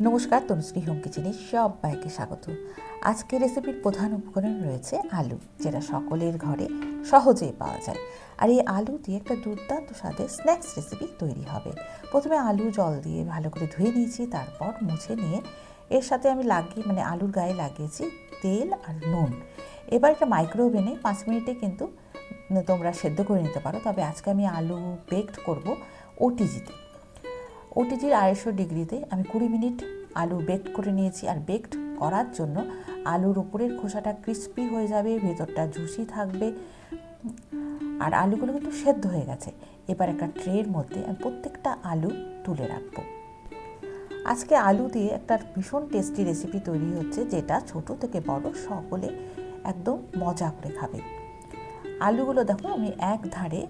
নমস্কার, তনুশ্রী হোম কিচেনে সবাইকে স্বাগত। আজকের রেসিপির প্রধান উপকরণ রয়েছে আলু, যেটা সকলের ঘরে সহজেই পাওয়া যায়। আর এই আলু দিয়ে একটা দুর্দান্ত স্বাদের স্ন্যাক্স রেসিপি তৈরি হবে। প্রথমে আলু জল দিয়ে ভালো করে ধুয়ে নিয়েছি, তারপর মুছে নিয়ে এর সাথে আমি আলুর গায়ে লাগিয়েছি তেল আর নুন। এবার এটা মাইক্রোওভেনে 5 মিনিটে কিন্তু তোমরা সেদ্ধ করে নিতে পারো। তবে আজকে আমি আলু বেকড করব ওটিজিতে। ওটিজির 250 ডিগ্রিতে আমি 20 মিনিট আলু বেকড করে নিয়েছি। আর বেকড করার জন্য আলুর উপরের খোসাটা ক্রিস্পি হয়ে যাবে, ভেতরটা জুসি থাকবে, আর আলুগুলো কিন্তু সেদ্ধ হয়ে গেছে। এবার একটা ট্রের মধ্যে আমি প্রত্যেকটা আলু তুলে রাখবো। আজকে আলু দিয়ে একটা ভীষণ টেস্টি রেসিপি তৈরি হচ্ছে, যেটা ছোট থেকে বড় সকলে একদম মজা করে খাবে। আলুগুলো দেখো আমি এক ধারে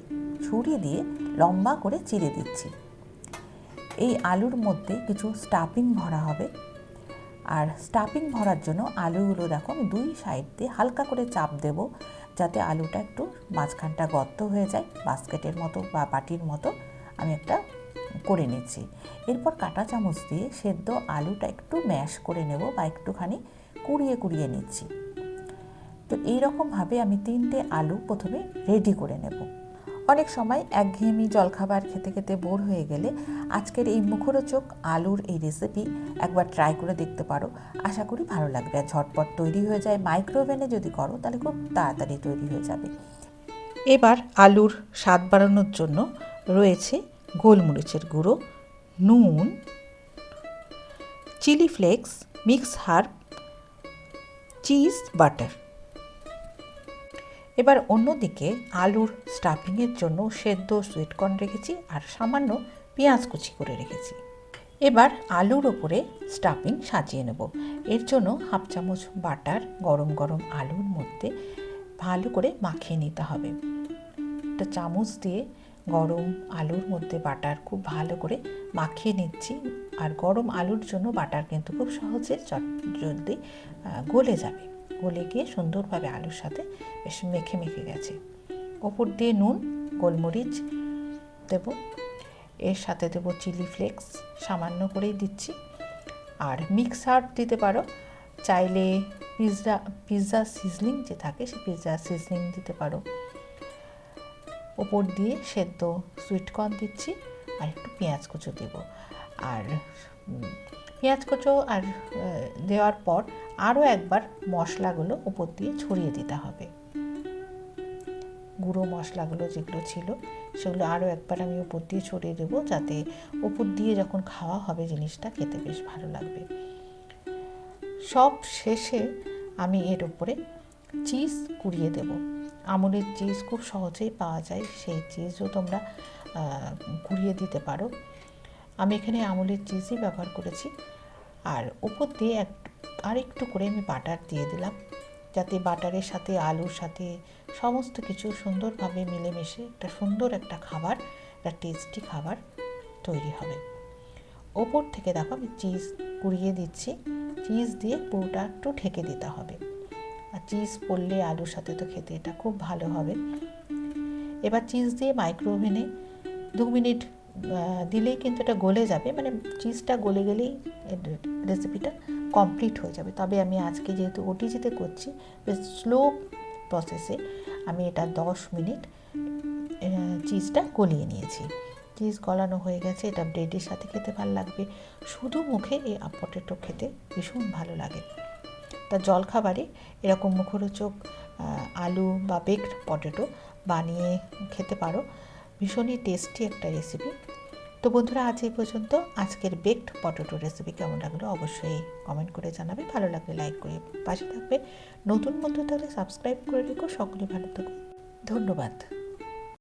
ছুরি দিয়ে লম্বা করে চিড়ে দিচ্ছি। এই আলুর মধ্যে কিছু স্টাফিং ভরা হবে, আর স্টাফিং ভরার জন্য আলুগুলো দেখো আমি 2 সাইড দিয়ে হালকা করে চাপ দেব, যাতে আলুটা একটু মাঝখানটা গর্ত হয়ে যায়। বাস্কেটের মতো বা বাটির মতো আমি একটা করে নিচ্ছি। এরপর কাঁটা চামচ দিয়ে সেদ্ধ আলুটা একটু ম্যাশ করে নেব বা একটুখানি কুড়িয়ে কুড়িয়ে নিচ্ছি। তো এইরকমভাবে আমি 3টে আলু প্রথমে রেডি করে নেব। অনেক সময় একঘেয়েমি জলখাবার খেতে খেতে বোর হয়ে গেলে আজকের এই মুখরোচক আলুর এই রেসিপি একবার ট্রাই করে দেখতে পারো। আশা করি ভালো লাগবে। আর ঝটপট তৈরি হয়ে যায়। মাইক্রোওভেনে যদি করো তাহলে খুব তাড়াতাড়ি তৈরি হয়ে যাবে। এবার আলুর স্বাদ বাড়ানোর জন্য রয়েছে গোলমরিচের গুঁড়ো, নুন, chilli flakes, mix herb, cheese, butter. এবার অন্যদিকে আলুর স্টাফিংয়ের জন্য সেদ্ধ সুইটকর্ন রেখেছি আর সামান্য পেঁয়াজ কুচি করে রেখেছি। এবার আলুর ওপরে স্টাফিং সাজিয়ে নেব। এর জন্য 1/2 চামচ বাটার গরম গরম আলুর মধ্যে ভালো করে মাখিয়ে নিতে হবে। একটা চামচ দিয়ে গরম আলুর মধ্যে বাটার খুব ভালো করে মাখিয়ে নিচ্ছি। আর গরম আলুর জন্য বাটার কিন্তু খুব সহজে জলদি গলে যাবে। গলে গিয়ে সুন্দরভাবে আলুর সাথে বেশ মেখে মেখে গেছে। ওপর দিয়ে নুন, গোলমরিচ দেব। এর সাথে দেব চিলি ফ্লেক্স, সামান্য করেই দিচ্ছি। আর মিক্স হার্ব দিতে পারো, চাইলে পিৎজা সিজলিং যে থাকে সেই পিৎজা সিজলিং দিতে পারো। ওপর দিয়ে সেদ্ধ সুইটকর্ন দিচ্ছি আর একটু পেঁয়াজ কুচো দেব। আর পেঁয়াজ কুচো আর দেওয়ার পর আরও একবার মশলাগুলো ওপর দিয়ে ছড়িয়ে দিতে হবে। গুঁড়ো মশলাগুলো যেগুলো ছিল সেগুলো আরও একবার আমি ওপর দিয়ে ছড়িয়ে দেবো, যাতে ওপর দিয়ে যখন খাওয়া হবে জিনিসটা খেতে বেশ ভালো লাগবে। সব শেষে আমি এর ওপরে চিজ কুড়িয়ে দেব। আমুলের চিজ খুব সহজেই পাওয়া যায়, সেই চিজও তোমরা কুড়িয়ে দিতে পারো। আমি এখানে আমুলের চিজই ব্যবহার করেছি। আর উপর দিয়ে আরেকটু করে আমি বাটার দিয়ে দিলাম, যাতে বাটারের সাথে আলুর সাথে সমস্ত কিছু সুন্দরভাবে মিলেমিশে একটা সুন্দর একটা খাবার, একটা টেস্টি খাবার তৈরি হবে। ওপর থেকে দেখো আমি চিজ কুড়িয়ে দিচ্ছি। চিজ দিয়ে পুরোটা একটু ঢেকে দিতে হবে। আর চিজ পড়লে আলুর সাথে তো খেতে এটা খুব ভালো হবে। এবার চিজ দিয়ে মাইক্রোওভেনে 2 মিনিট দিলেই কিন্তু এটা গলে যাবে। চিজটা গলে গেলেই রেসিপিটা কমপ্লিট হয়ে যাবে। তবে আমি আজকে যেহেতু ওটিজিতে করছি, বেশ স্লো প্রসেসে আমি এটা 10 মিনিট চিজটা গলিয়ে নিয়েছি। চিজ গলানো হয়ে গেছে। এটা ব্রেডের সাথে খেতে ভালো লাগবে। শুধু মুখে এই পটেটো খেতে ভীষণ ভালো লাগে। তা জলখাবারে এরকম মুখরোচক আলু বা বেকড পটেটো বানিয়ে খেতে পারো। ভীষণই টেস্টি একটা রেসিপি। তো বন্ধুরা, আজ এই পর্যন্ত। আজকের বেকড পটেটো রেসিপি কেমন লাগলো অবশ্যই কমেন্ট করে জানাবে। ভালো লাগলে লাইক করে পাশে থাকবে। নতুন বন্ধু তাহলে সাবস্ক্রাইব করে রেখো। সকলে ভালো থাকো। ধন্যবাদ।